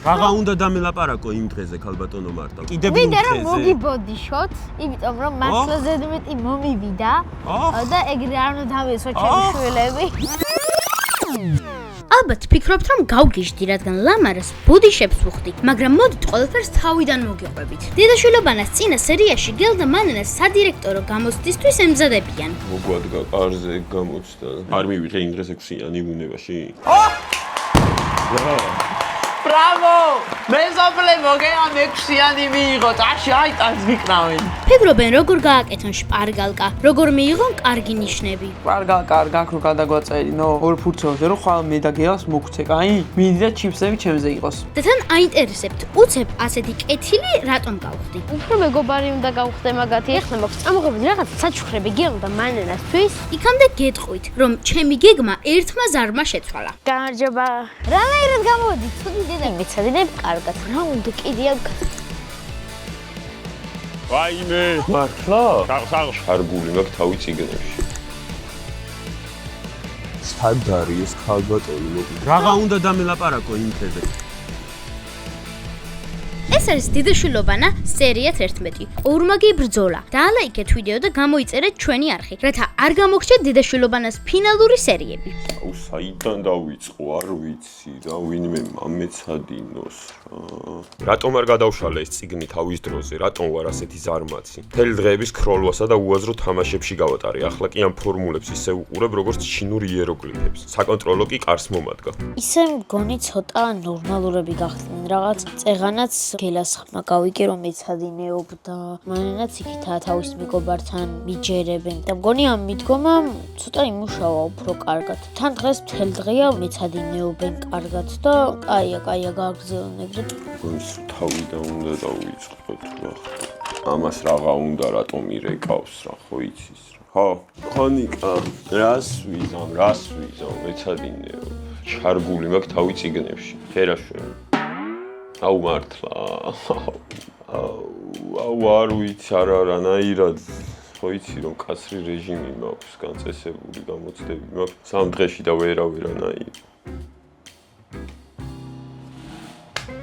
Raga უნდა დამელაპარაკო იმ დღეზე ქალბატონო მარტა. კიდევ იმ მინდა რომ დღეზე. მოგიბოდიშოთ, იმიტომ რომ მართლა ზედმეტი მომივიდა და ეგრე არ უნდა დავიესო ჩემი შვილები. ალბათ ფიქრობთ რომ გავგიჟდი, რადგან ლამარას ბუდიშებს ვუხდი, მაგრამ მოდით ყველაფერს თავიდან მოგიყვებით. დედაშვილობანას წინა სერიაში გელ და მანენა სადირექტორო გამოცდისთვის ემზადებიან. მოგვადგა ყარზე გამოცდა. არ მივიღე იმ დღეს 6-იანი ბუნებაში. Bravo! მეზობლე მოგეან 6-იანი მიიღო, წაში აიტანს გიკნავენ. ფიქრობენ როგორ გააკეთონ შპარგალკა, როგორ მიიღონ კარგი ნიშნები. კარგა, რო გადაგვაწერიო, ორ ფურცელზე რომ ხვალ მე და გელას მოგცე, კაი? მინდა ჩიფსები ჩემზე იყოს. და თან აინტერესებთ, უცებ ასეთი კეთილი რატომ გავხდი? უფრო მეგობარი უნდა გავხდე მაგათი. ეხლა მაქვს წამოღებული რაღაც საჩუქრები გელ და მანენასთვის. იქამდე გეტყვით, რომ ჩემი გეგმა ერთმა ზარმა შეცვალა. გამარჯობა. რანაირად გამოვიდით? ცუდი დედა მეცადინებ კარგად. რა უნდა კიდია ვაიმე, მართლა? შარგული მაქვს თავი წიგნებში. სად არის ეს ქალბატონი? Raga უნდა დამელაპარაკო იმ დღეზე. ეს არის დედაშვილობანა სერია 11. ორმაგი ბრძოლა. დაალაიქეთ ვიდეო და გამოიწერეთ ჩვენი არხი, რათა არ გამოგჩნდეთ დედაშვილობანას ფინალური სერიები. აუ, საიდან დავიწყო, არ ვიცი რა, ვინმე მამეცადინოს რა. რატომ არ გადავშალე ეს წიგნი თავის დროზე? რატომ ვარ ასეთი ზარმაცი? მთელი დღეების ქროლვასა და უაზრო თამაშებში გავატარე. ახლა კი ამ ფორმულებს ისე ვუყურებ, როგორც ჩინურ იეროგლიფებს. საკონტროლო კი კარს მომადგა. ისე მგონი ცოტა ნორმალურები გახდნენ რაღაც წეღანაც გელას ხმა გავიგე რომ მეცადინეობ და მანენაც იქითაა თავის მეგობართან მიჯერებენ და მგონი ამ მიდგომა ცოტა იმუშავა უფრო კარგად. თან დღეს მთელ დღეა მეცადინეობენ კარგად და კაია გააგრძელონ ეგრე. გონს თავიდან უნდა დავიწყოთ რა. ამას რაღა უნდა რატომ ირეკავს რა, ხო იცის რა. ხონიკა, რას ვიზამ, მეცადინეობ. შარგული მაქვს თავი წიგნებში. ფერაშვილი. აუ მართლა. აუ არ ვიცი არანაირად. ხო იცი რომ კაცრი რეჟიმი მაქვს, განწესებული გამოცდები მაქვს. 3 დღეში და ვერანაირი.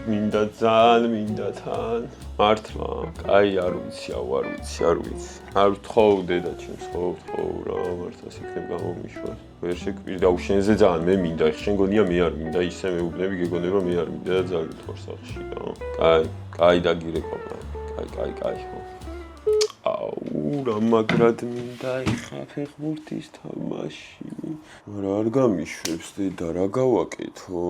მინდა თან. მართლა, კაი არ ვიცი. არ ვთხოვდე და ჩემს ხო რა, მართლაც იქნებ გამომიშვას. ვერ შეგვირ და უშენზე ძალიან მე მინდა, შენ გონია მე არ მინდა, ისე მეუბნები გეგონება მე არ მინდა და ძალიან თორ სახში რა. კაი დაგირეკავ. კაი ხო. აუ რა მაგრად მინდა იხა ფეხბურთის თამაში. მაგრამ არ გამიშვებს და რა გავაკეთო?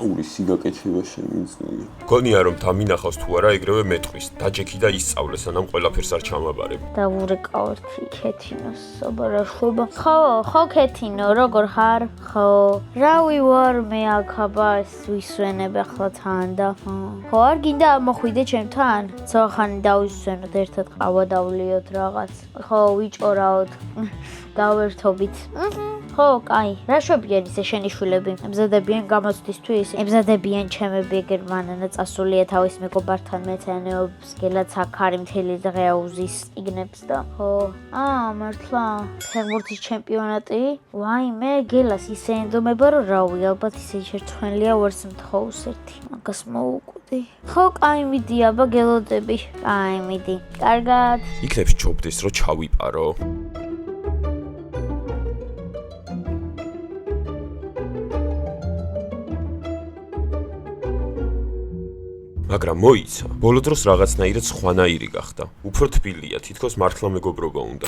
ორი სიგაკეთება შემიძლია. გონია რომ დამინახავს თუ არა ეგრევე მეტყვის. დაჯექი და ისწავლე სანამ ყველაფერს არ ჩამაბარებ. დავურეკავთ ქეთინოს საბარაშვება. ხო ქეთინო, როგორ ხარ? ხო. რავი ვარ მე აქაბა ვისვენებ ახლა თან და ხო არ გინდა მოხვიდე ჩემთან? ცოხანი დავისვენოთ ერთად ყავა დავლიოთ რაღაც. ხო ვიჭორაოთ. დავერთობით. ხო, კაი. რა შვებიან ისე შენი შვილები? ემზადებიან გამოცდისთვის? ემზადებიან ჩემები ეგერ მანანა წასულია თავის მეგობართან მეცადინეობს, გელაც აქ არის მთელი დღე აუზის წიგნებს და ხო. მართლა. ფეხბურთის ჩემპიონატი? ვაიმე, გელას ისე ენდომება რომ რავი, ალბათ ისე შერცხვენლია ვარს მთხოვს ერთი. მაგას მოუკვდი. ხო, კაი მიდი, აბა გელოდები. კაი მიდი. კარგად. იქნებს ჯობდეს რომ ჩავიპარო. მაგრამ მოიცა, ბოლო დროს რაღაცნაირად სხვანაირი გახდა. უფრო თბილია, თითქოს მართლა მეგობრობა უნდა.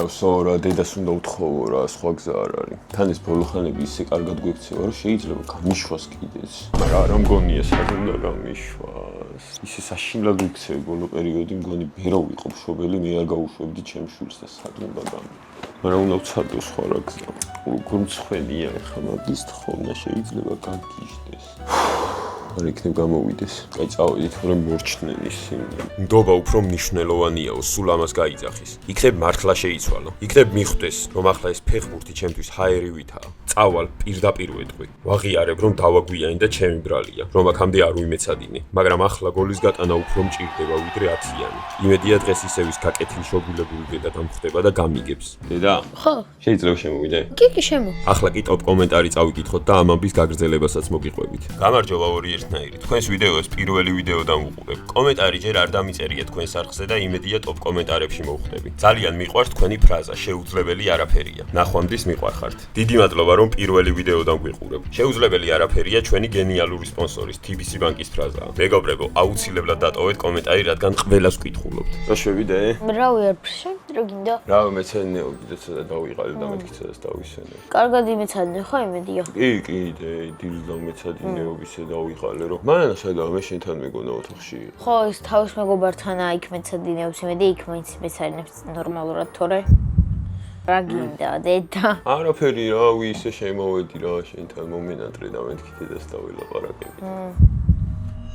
სორა დედას უნდა უთხოვო რა, სხვა გზა არ არის. თან ეს ბოლოხანები ისე კარგად გვექცევა, რომ შეიძლება გამიშვას კიდეც. მაგრამ არ მგონია სად უნდა გამიშვას. ისე საშინლად ვიქცევი ბოლო პერიოდი, მგონი ბერო ვიყო მშობელი, მე არ გაუშვებდი ჩემს შვილს და სად უნდა გამიშვას. მაგრამ უნდა ვცადო სხვა რა გზა. როგორ მცხვენია ეხლა მაგის თხოვნა შეიძლება გაგიჟდეს. არ იქნებ გამოვიდეს. Კაი, წავედით, რომ მორჩნენ ისინი. ნდობა უფრო მნიშვნელოვანიაო, სულ ამას გაიძახის. იქნებ მართლა შეიცვალო. იქნებ მიხვდეს, რომ ახლა ეს ფეხბურთი ჩემთვის ჰაერივითაა. წავალ პირდაპირ ვეტყვი. ვაღიარებ, რომ დავაგვიანე და ჩემი ბრალია, რომ აქამდე არ ვიმეცადინე, მაგრამ ახლა გოლის გატანა უფრო მჭირდება ვიდრე 10-იანი. იმედია დღეს ისევ ის გაკეთილ შოგვილებული დედა დამხვდება და გამიგებს. დედა? ხო. შეიძლება შემოვიდე? კი, შემო. ახლა კი ტოპ კომენტარი წავიკითხოთ და ამ ამბის გაგრძელებასაც მოგიყვებით. გამარჯობა ორი ერთნაირი. თქვენს ვიდეოს პირველი ვიდეოდან ვუყურებ. კომენტარი ჯერ არ დამიწერია თქვენს არხზე და იმედია ტოპ კომენტარებში მოვხვდები. ძალიან მიყვარს თქვენი ფრაზა, შეუძლებელი არაფერია. ნახვამდის მიყვარხართ. დიდი მადლობა რომ პირველი ვიდეოდან გვიყურებ. შეუძლებელი არაფერია ჩვენი გენიალური სპონსორის TBC ბანკის ფრაზაა. მეგობრებო, აუცილებლად დატოვეთ კომენტარი, რადგან ყველას ვკითხულობთ. რა შევიდე? რავი არ რო გინდა? რა მეცადნეობდი და ცოტა დავიღალე და მეთქიცადას დავისვენე. კარგად იმეცადნე ხო იმედია? კი, დილს დამეცადინეობისე დავიღალე რომ. მან შედავ მე შენთან მეგონა ოთახში. ხო, ის თავის მეგობართანაა იქ მეცადინეობს, იმედი იქ მაინც მეცადინებს ნორმალურად თორე. რა გინდა დედა? არაფერი რა, ისე შემოვედი რა შენთან მომენატრე და მეთქიცე და დავილაპარაკები.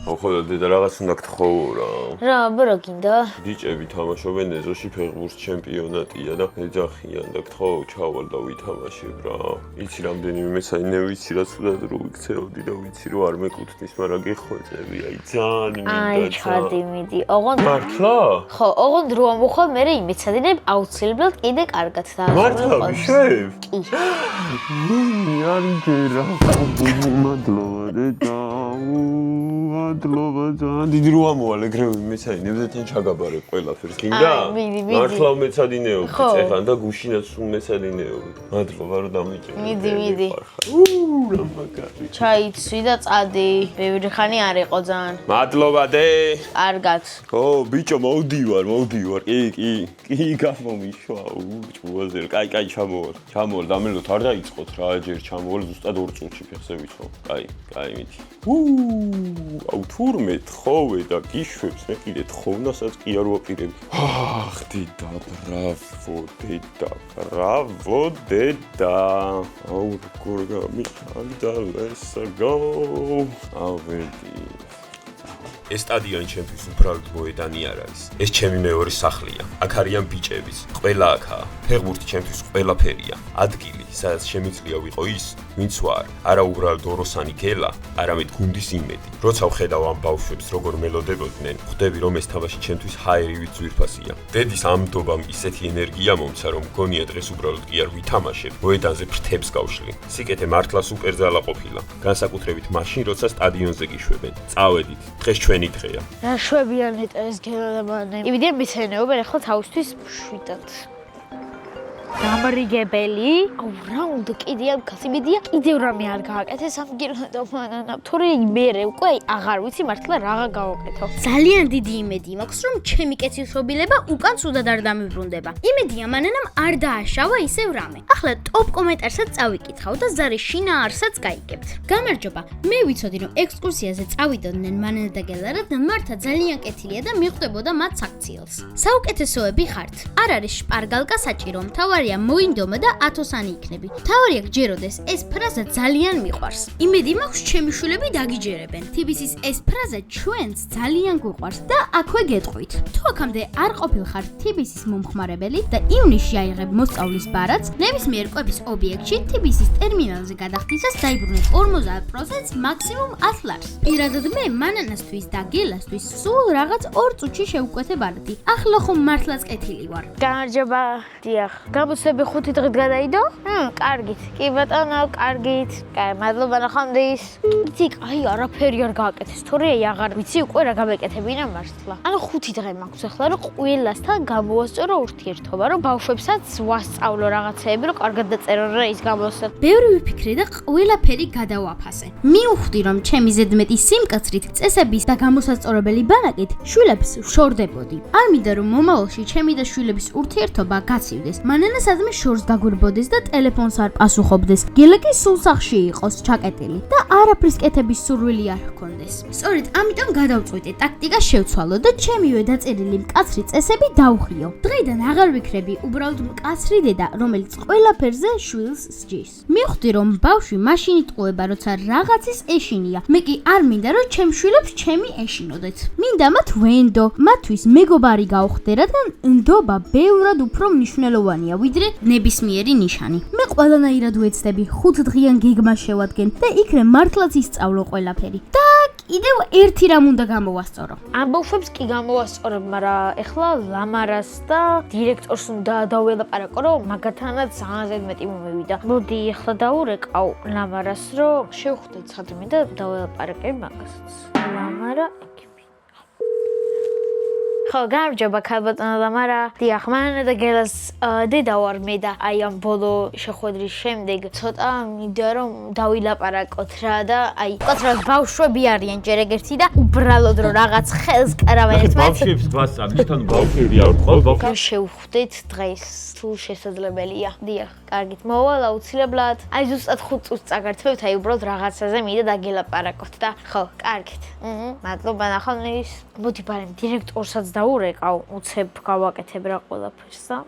ახლა დედა რაღაც უნდა გთხოვო რა. რა, რა გინდა? ბიჭები თამაშობენ ეზოში ფეხბურთის ჩემპიონატია და ეძახიან და გთხოვო ჩავალ და ვითამაშებ რა. იცი რამდენიმე მეცადინე ვიცი რა თუდად რო ვიქცეოდი და ვიცი რომ არ მეკუთვნის, მაგრამ გეხვეწები, აი ძალიან მინდა. აი ჩადი მიდი. ოღონდ მართლა? ხო, ოღონდ რო ამოხვალ მე იმეცადინებ აუცილებლად კიდე კარგად და მართლა ვიშევ? კი. არ გერა. მადლობა დედა. მადლობა ძალიან დიდი რო ამოვალ ეგრევე მეცადინებზე თან ჩაგაბარე ყველაფერს. გინდა? მიდი. მართლა მეცადინეობ წეხან და გუშინაც სულ მეცადინეობ. მადლობა რომ დამიჭერე. მიდი. რა მაგარი. ჩაიცვი და წადი. ბევრი ხანი არ იყო ძალიან. მადლობა დე. კარგად. ო ბიჭო მოვდივარ. კი გამომიშვა. ჭუაზე. კაი ჩამოვალ. დამელოთ არ დაიწყოთ რა ჯერ ჩამოვალ ზუსტად 2 წუთში ფეხზე ვიცხო. კაი მიდი. აუ თურმე თხოვე და გიშვებს მე კიდე თხოვნასაც კი არ ვაპირებ. ახ დედა, ბრავო დედა. აუ როგორ გამიხარდა ლესაგო. ავედი. ეს სტადიონი ჩემთვის უბრალოდ მოედანი არ არის. ეს ჩემი მეორე სახლია. აქ არიან ბიჭებიც. ყველა აქაა. ფეხბურთი ჩემთვის ყველაფერია. ადგილი, სადაც შემიძლია ვიყო ის, ვინც ვარ. არა უბრალოდ ოროსანი გელა, არამედ გუნდის იმედი. როცა ვხედავ ამ ბავშვებს, როგორ მელოდებოდნენ, ხვდები რომ ეს თამაში ჩემთვის ჰაერივით ძვირფასია. დედის ამ ნდობამ ისეთი ენერგია მომცა, რომ მგონია დღეს უბრალოდ კი არ ვითამაშებ, მოედანზე ფრთებს გავშლი. სიკეთე მართლა სუპერძალა ყოფილა. განსაკუთრებით მაშინ, როცა სტადიონზე გიშვებენ. წავედით, დღეს ჩვენი დღეა. რა შვებიანეთ ეს გელოდებანი. იმედია მიცენეობენ ახლა თავისთვის შვიდად. გამრიგებელი? აუ რა უნდა კიდე ამ კაციმედია კიდევ რამე არ გააკეთეს ამ გელოდებანანამ. თორე მერე უკვე აღარ ვიცი მართლა რაღა გავაკეთო. ძალიან დიდი იმედი მაქვს, რომ ჩემი კეთილშობილება უკან სუდად არ დამიბრუნდება. იმედია მანანამ არ დააშავა ისევ რამე. ახლა ტოპ კომენტარსაც წავიკითხავ და ზარის შინაარსაც გაიგებთ. გამარჯობა, მე ვიცოდი რომ ექსკურსიაზე წავიდოდნენ მანანა და გელა და მართა ძალიან კეთილია და მიხვდებოდა მათ საქციელს. საუკეთესოები ხართ. არ არის შპარგალკა საჭირო, მთავარია მოინდომა და 1000-იანი იქნები. მთავარია გჯეროდეს, ეს ფრაზა ძალიან მიყვარს. იმედი მაქვს ჩემი შვილები დაგიჯერებენ. TBC-ის ეს ფრაზა ჩვენს ძალიან გვიყვარს და აქვე გეტყვით. თუ აქამდე არ ყოფილხართ TBC-ის მომხმარებელი და ივნისში აიღებ მოსწავლის ბარათს, ნებისმიერ კვების ობიექტში TBC-ის ტერმინალზე გადახდისას დაიბრუნეთ 50%-ს მაქსიმუმ 100 ლარს. პირადად მე მანანასთვის და გელასთვის სულ რაღაც 2 წუთში შევკვეთე ბარათი. ახლა ხომ მართლაც კეთილი ვარ. გამარჯობა. დიახ. გამოცდები 5 დღით გადაიდო? კარგით. კი ბატონო, კარგით. კაი, მადლობა ნახვამდის. იცი, აი არაფერი არ გააკეთეს. თორე აღარ ვიცი უკვე რა გამეკეთებინა მართლა. ანუ 5 დღე მაქვს ახლა რომ ყველასთან გამოვასწორო ურთიერთობა, რომ ბავშვებსაც ვასწავლო რაღაცეები, რომ კარგად დაწერონ რა ის გამოსა. ბევრი ვიფიქრე და ყველაფერი გადავაფასე. მივხვდი რომ ჩემი ზედმეტი სიმკაცრით, წესების და გამოსაწორებელი ბანაკით შვილებს ვშორდებოდი. არ მინდა რომ მომავალში ჩემი და შვილების ურთიერთობა გაცივდეს. მანანა სადმე შორს გაგვირბოდეს და ტელეფონს არ პასუხობდეს. გელა კი სულ სახში იყოს ჩაკეტილი და არაფრის კეთების სურვილი არ ჰქონდეს. სწორედ ამიტომ გადავწყვიტე ტაქტიკა შევცვალო და ჩემივე დაწერილი მკაცრი წესები დავხიო. დღეიდან აღარ ვიქრები უბრალოდ მკაცრი დედა, რომელიც ყველაფერზე შვილს სჯის. მივხვდი რომ ბავშვი მაშინ იტყუება, როცა რაღაცის ეშინია. მე კი არ მინდა რომ ჩემ შვილებს ჩემი ეშინოდეთ. მინდა მათ ვენდო, მათთვის მეგობარი გავხდე, რადგან ნდობა ბევრად უფრო მნიშვნელოვანია ვიდრე ნებისმიერი ნიშანი. მე ყველანაირად ვეცდები 5 დღიან გეგმა შევადგენ და იქნე მართლაც ისწავლო ყველაფერი. და კიდევ ერთი რამ უნდა გამოვასწორო. ამ ბავშვებს კი გამოვასწორებ, მაგრამ ეხლა ლამარას და დირექტორს უნდა დაველაპარაკო, რომ მაგათანაც ძალიან ზედმეტი მომივიდა. მოდი ეხლა დაურეკავ ლამარას, რომ შევხვდეთ სადმე და დაველაპარაკებ მაგასაც. ლამარა ხო, გამარჯობა ქალბატონო ლამარა. დიახ, მან და გელას დედა ვარ მე და აი ამ ბოლო შეხვედრის შემდეგ ცოტა მინდა რომ დავილაპარაკოთ რა და აი კაცრას ბავშვები არიან ჯერ ეგერთი და უბრალოდ რომ რაღაც ხელს კარავენ ერთმანეთს. ბავშვებს გვასწავლით, თან ბავშვები არ ვთქვა, ბავშვები. შევხვდეთ დღეს, თუ შესაძლებელია. დიახ, კარგით, მოვალ აუცილებლად. აი ზუსტად 5 წუთს წაგართმევთ, აი უბრალოდ რაღაცაზე მინდა დაგელაპარაკოთ და ხო, კარგით. მადლობა ნახავნის. მოდი ბარემ დირექტორსაც დაურეკავ, უცებ გავაკეთებ რა ყველაფერს და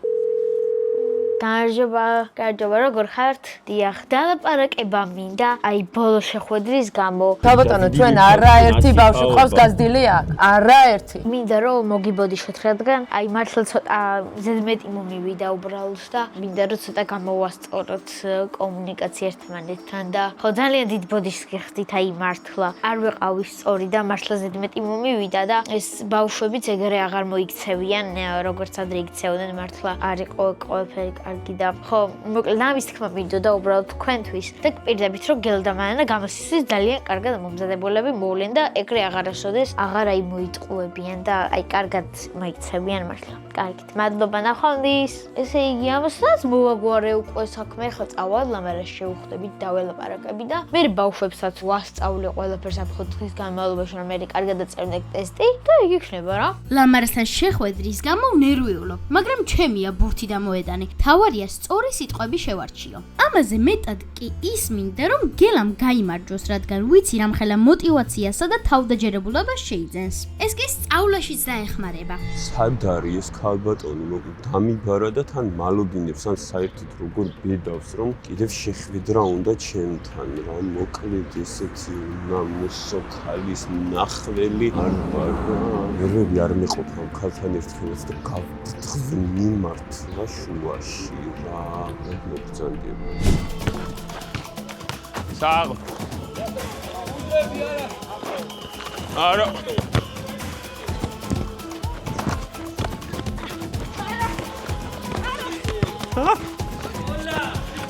გამარჯობა, როგორ ხართ? დიახ, დალაპარაკება მინდა, აი ბოლო შეხვედრის გამო. ქალბატონო, ჩვენ არაერთი ბავშვი ყავს გაზრდილი აქ. არაერთი. მინდა რომ მოგიბოდიშოთ, რადგან აი მართლა ცოტა ზედმეტი მომივიდა უბრალოდ და მინდა რომ ცოტა გამოვასწოროთ კომუნიკაცია ერთმანეთთან და ხო ძალიან დიდ ბოდიშს გიხდით, აი მართლა არ ვეყავი სწორი და მართლა ზედმეტი მომივიდა და ეს ბავშვებიც ეგრე აღარ მოიქცევიან, როგორც ადრე იქცეოდნენ, მართლა არ იყო ყველაფერი კარგი და ხო, მოკლედ ამის თქმა მინდოდა უბრალოდ თქვენთვის და პირდებით რომ გელდა მანანა გამოსისთვის ძალიან კარგად მომზადებულები მოვლენ და ეგრე აღარასოდეს აღარ აი მოიტყუებიან და აი კარგად მოიქცევიან მართლა. კარგით, მადლობა ნახვამდის. ესე იგი ამასაც მოვაგვარე უკვე საქმე, ხა წავალ ლამარას შევხვდებით, დაველაპარაკები და მე ბავშვებსაც ვასწავლე ყველაფერს ამ 5 დღის განმავლობაში, რომ მე კარგად დაწერდნენ ტესტი და იგი იქნება რა. ლამარასთან შეხვედრის გამო ნერვიულობ, მაგრამ ჩემია ბურთი დამოედანე. თავარია სწორი სიტყვები შევარჩიო. ამაზე მეტად კი ის მინდა რომ გელამ გაიმარჯოს, რადგან ვიცი რამხელა მოტივაციასა და თავდაჯერებულობას შეიძენს. ეს კი სწავლაშიც დაეხმარება. სად არის ეს ქალბატონო? დამიბარა და თან მალოდინებს, ან საერთოდ როგორ ბედავს, რომ კიდევ შეხვედრა უნდა ჩემთან რა, მოკლედ ესეთი ნამოსო ქალის ნახველი არ ვარ რა. ნერვები არ მეყოფა ქალთან ერთხელაც და გავდიხრი მიმართლა შუაში რა, მოგწანდებ. საღ. არა.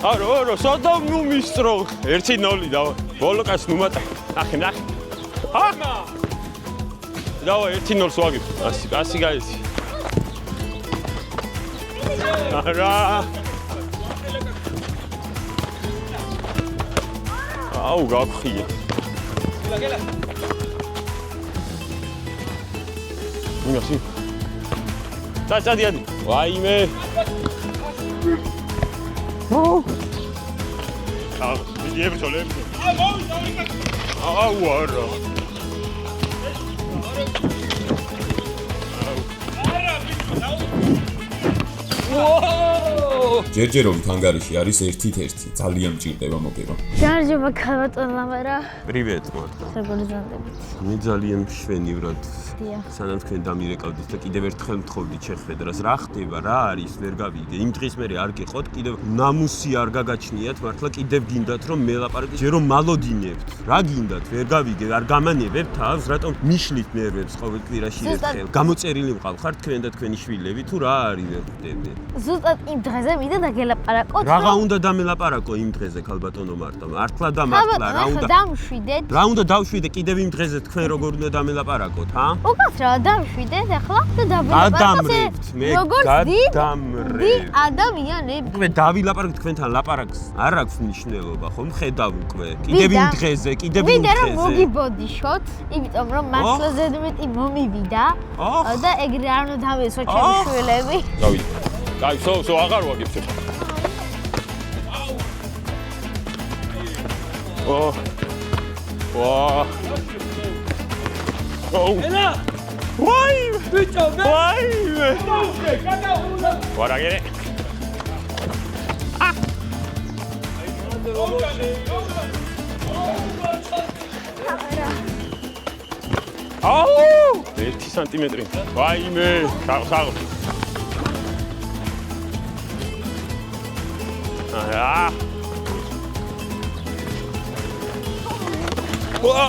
არა, სადა მომისტრო. 1-0 დავა. ბოლოკას ნუმატა. ნახე. ჰა? დავა 1-0 სვაგი. ასი გაიცი. არა. აუ გაგხია. გელა. ნახე. დადიანი. ვაიმე. Idziemy co lepsze. Ała. ჯერჯერობით ანგარიში არის ერთ-ერთი, ძალიან მჭირდება მოგება. გამარჯობა ქალბატონო ლამარა. Привет, მარტო. როგორ ზანდებით? მე ძალიან მშვენივრად. დიახ. სანამ თქვენ დამირეკავდით და კიდევ ერთხელ მთხოვდით შეხვედრას, რა ხდება, რა არის, ვერ გავიგე. იმ დღის მერე არ გიყოთ, კიდევ ნამუსი არ გაგაჩნიათ, მართლა კიდევ გინდათ რომ მელაპარაკეთ, ჯერ რომ მალოდინებთ. რა გინდათ, ვერ გავიგე, არ გამანებებთ თავს, რატომ მიშლით ნერვებს ყოველ კვირაში ერთხელ. გამოწერილი მყავ თქვენ და თქვენი შვილები თუ რა არის ვერ ხვდები. ზუსტად იმ დღეზე მინდა დაგელაპარაკოთ. რაღა უნდა დამელაპარაკო იმ დღეზე ქალბატონო მარტო. მართლა და მართლა რა უნდა დამშვიდეთ. რა უნდა დავშვიდე კიდევ იმ დღეზე თქვენ როგორ უნდა დამელაპარაკოთ, ჰა? უკაცრავად დამშვიდეთ ახლა და დავილაპარაკოთ. მე გადამრევთ ადამიანები. უკვე დავილაპარაკეთ თქვენთან ლაპარაკს. არ აქვს მნიშვნელობა, ხომ ხედავ უკვე. კიდევ იმ დღეზე, კიდევ იმ მინდა რომ დღეზე. მოგიბოდიშოთ, იმიტომ რომ მართლა ზედმეტი მომივიდა და ეგრე არ უნდა დამეცვა ჩემი შვილები. გავიდე. კაი, სო აღარ ვაგებ. ო. ვა. ენა! ვაი! ბიჭო, ვაი! ვარაგერე. აუ! 1 სანტიმეტრი. ვაიმე, საღ. აა! ვა!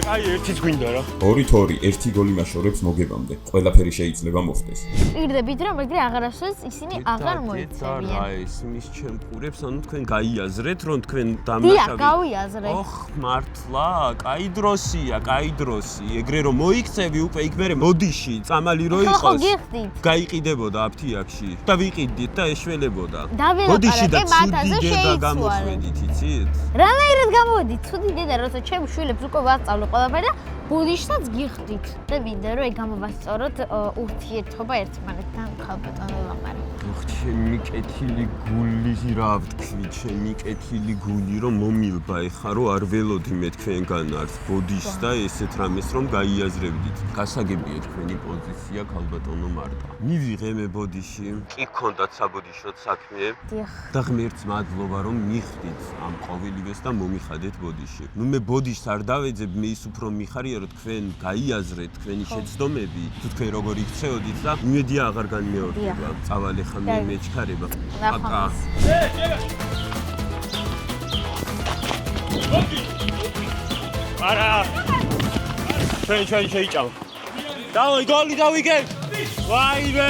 კაი, ერთიც გვინდა რა. 2-2, 1 გოლი მაშორებს მოგებამდე. ყველაფერი შეიძლება მოხდეს. პირდებით რომ ეგრე აღარასოდეს ისინი აღარ მოიცემიან. რა ეს მის ჩემპურებს, ანუ თქვენ გაიაზრეთ, რომ თქვენ დიახ, დამნაშავე. გავიაზრეთ. ოხ, მართლა, კაი დროსი. ეგრე რომ მოიქცევი უკვე იქ მერე მოდიში, წამალი რო ხო იყოს. გიხდით. გაიყიდებოდა აფთიაქში და ვიყიდით და ეშველებოდა. მოდიში და მათაზე ცუდი დედა შეიცვალეთ. გამოშვედით, იცით? რანაირად გამოვედით? ცუდი დედა, როცა ჩემ შვილებს უკვე ვასწავლე ყველაფერი და ბუდიშსაც გიხდით. და მინდა რომ ეგ გამოვასწოროთ ურთიერთობა ერთმანეთთან ხალბატონო ლამბარი. ოხ, ჩემი კეთილი გული რა ვთქვი, ჩემი კეთილი გული რომ მომილბა ეხა რომ არ ველოდი მე თქვენგან არც ბოდიშს და ესეთ რამეს რომ გაიაზრებდით. გასაგებია თქვენი პოზიცია ხალბატონო მარტა. მივიღე მე ბოდიში. კი გქონდათ საბოდიშო საქმე. დიახ. და ღმერთს მადლობა რომ მიხდით ამ ყოველივეს და მომიხადეთ ბოდიში. ნუ მე ბოდიშს არ დავეძებ, მე ის უფრო მიხარია რომ თქვენ გაიაზრეთ თქვენი შეცდომები, თუ თქვენ როგორ იქცეოდით და იმედია აღარ განმეორდება. წავალე ხა მე მეჩქარება. აკა. არა. ჩვენ შეიჭამ. დავი გოლი დავიგებ. ვაიმე.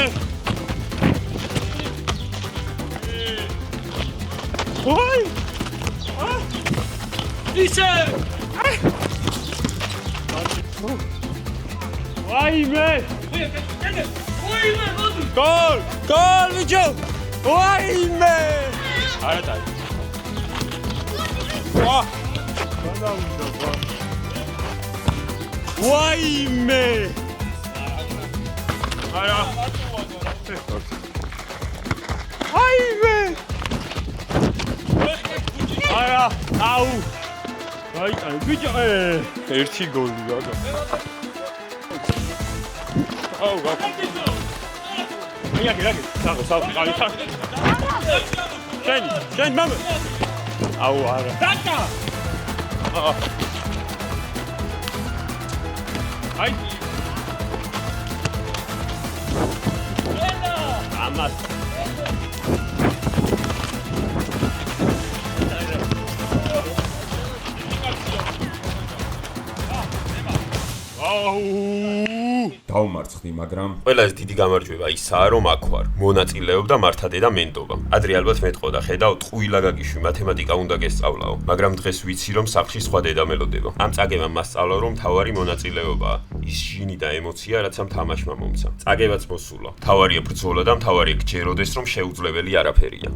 ვაი! ისე! ვაიმე! გოლ! ბიჭო! ვაიმე! არა დაი. ვა! ვაიმე! არა. ვაიმე! არა, აუ. აი, ბიჭო, ერთი გოლი რა. აუ, რა. აი, საღო, აი, შენ, მამა. აუ, არა. დაკა. აი. ამას. დავმარცხდი, მაგრამ ყველა ეს დიდი გამარჯვება ისაა, რომ აქ ვარ. მონაწილეობდა მართადედა მენდობა. ადრე ალბათ მეტყოდა, ხედავ, ტყუილა გაგიშვი, მათემატიკა უნდა გესწავლაო, მაგრამ დღეს ვიცი, რომ სახლში სხვა დედა მელოდება. ამ წაგებამ მასწავლა, რომ თავარი მონაწილეობაა. ის ჟინი და ემოცია, რაც ამ თამაშმა მომცა. წაგებაც მოსულა. თავარია ბრძოლა და თავარია გჯეროდეს, რომ შეუძლებელი არაფერია.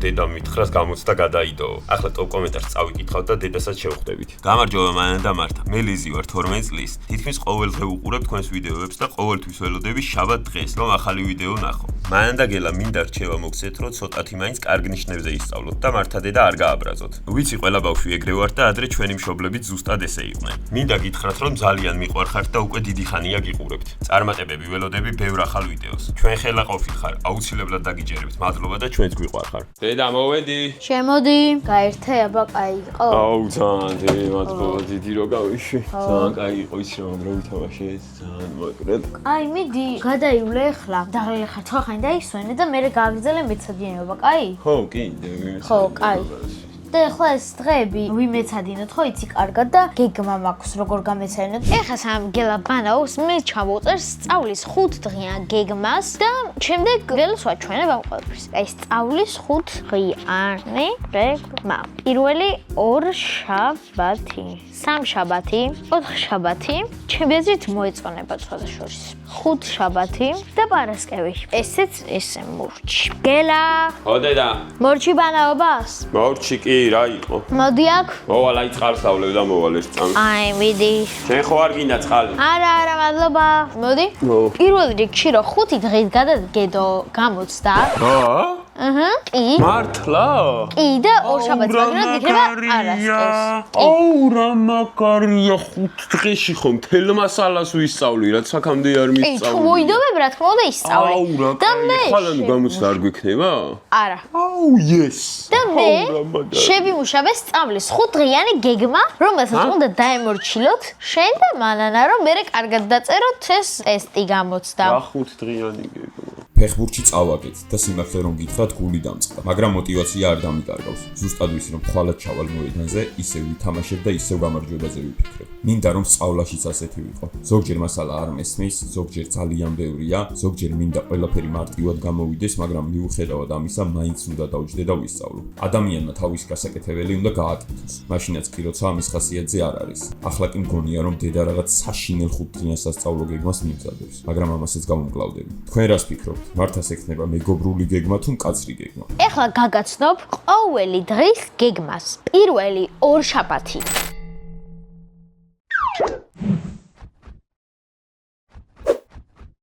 დედამ მითხრას გამოცდა გადაიდოო. ახლა ტოპ კომენტარს წავიკითხავთ და დედასაც შევხვდებით. გამარჯობა მანან და მართა. მე ლიზი ვარ 12 წლის. თითქმის ყოველ დღე უყურებ თქვენს ვიდეოებს და ყოველთვის ველოდები შაბათ დღეს, რომ ახალი ვიდეო ნახო. მანან და გელა მინდა რჩევა მოგცეთ, რომ ცოტათი მაინც კარგ ნიშნებზე ისწავლოთ და მართადედა არ გააბრაზოთ. ვიცი ყველა ბავშვი ეგრე ვართ და ადრე ჩვენი მშობლებიც ზუსტად ესე იყვნენ. მინდა გითხრათ, რომ ძალიან მიყვარხართ და უკვე დიდი ხანია გიყურებთ. წარმატებები ველოდები ბევრ ახალ ვიდეოს. ჩვენ ხელა ყოფილხარ, აუცილებლად დაგიჯერებთ. მადლობა და ჩვენც გვიყვარხარ. დედა მოვედი. შემოდი, გაერთე აბა კაი იყო. აუ ძალიან დიდი მადლობა, დიდი რო გავიშვი. ძალიან კაი იყო ის რომ ვითამაშე, ძალიან მოკლედ. აი, მიდი, გადაივლე ახლა. დაღლი ხარ, თქვენ დაისვენე და მე გავიგზელე მეცადიანობა, კაი? ხო, კიდე. ხო, კაი. და ახლა ეს დღეები ვიმეცადინოთ ხო იცი კარგად და გეგმა მაქვს როგორ გამეცადინოთ. ეხლა სამ გელა ბანაოს მე ჩავუწერ სწავლის 5 დღიან გეგმას და შემდეგ ველს ვაჩვენებ ამ ყველაფერს. აი სწავლის 5 დღიანი გეგმა. პირველი 2 შაბათი, 3 შაბათი, 4 შაბათი, ჩემი აზრით მოეწონება სხვადასხვა. 5 შაბათი და პარასკევი. ესეც ესე მურჩი. გელა ხო დედა მორჩი ბანაობას? მორჩი კი რა იყო? მოდი აქ. მოვალ აი წყალსავლებ და მოვალ ეს წამი. აი მიდი. შენ ხო არ გინდა წყალი? არა, მადლობა. მოდი. პირველ რიგში რო 5 დღით გადაგედო გამოცდა. აჰა. კი. მართლა? კი და 2 შაბათს მაგრამ იქნება არასდროს. აუ რა მაგარია 5 დღეში ხომ თელ მასალას ვისწავლი რაც აქამდე არ კი, თუ მისწავლი. მოიდობებ რა თქმა უნდა ისწავლე. აუ რა და კაი, მე ხვალანუ გამოცდა არ გვიქნება? არა. აუ yes. და მე აუ, რა მაგარი. შევიმუშავე სწავლის 5 დღიანი გეგმა, რომელსაც უნდა დაემორჩილოთ შენ და მანანა, რომ მე კარგად დაწეროთ ეს ტესტი გამოცდა. რა 5 დღიანი გეგმა. ფეხბურთში წავაგეთ და სიმართლე რომ გითხრათ გული დამწყდა, მაგრამ мотиваცია არ დამიკარგავს. ზუსტად ვიცი რომ ხვალად ჩავალ მოედანზე, ისევ ვითამაშებ და ისევ გამარჯვებაზე ვიფიქრებ. მინდა რომ სწავლაშიც ასეთი ვიყო. ზოგჯერ მასალა არ მესმის, ზოგჯერ ძალიან ბევრია, ზოგჯერ მინდა ყველაფერი მარტივად გამოვიდეს, მაგრამ მიუხედავად ამისა, მაინც უნდა დავჯდე და ვისწავლო. ადამიანმა თავის გასაკეთებელი უნდა გააკეთოს. მაშინაც კი როცა ამის ხასიათზე არ არის. ახლა კი მგონია რომ დედა რაღაც საშინელ 5 დღიან სასწავლო გეგმას მიმზადებს, მაგრამ ამასაც გამომკლავდები. თქვენ რას ფიქრობთ? მართას ექნება მეგობრული გეგმა თუ მკაცრი გეგმა? ეხლა გაგაცნობ ყოველი დღის გეგმას. პირველი 2 შაბათი.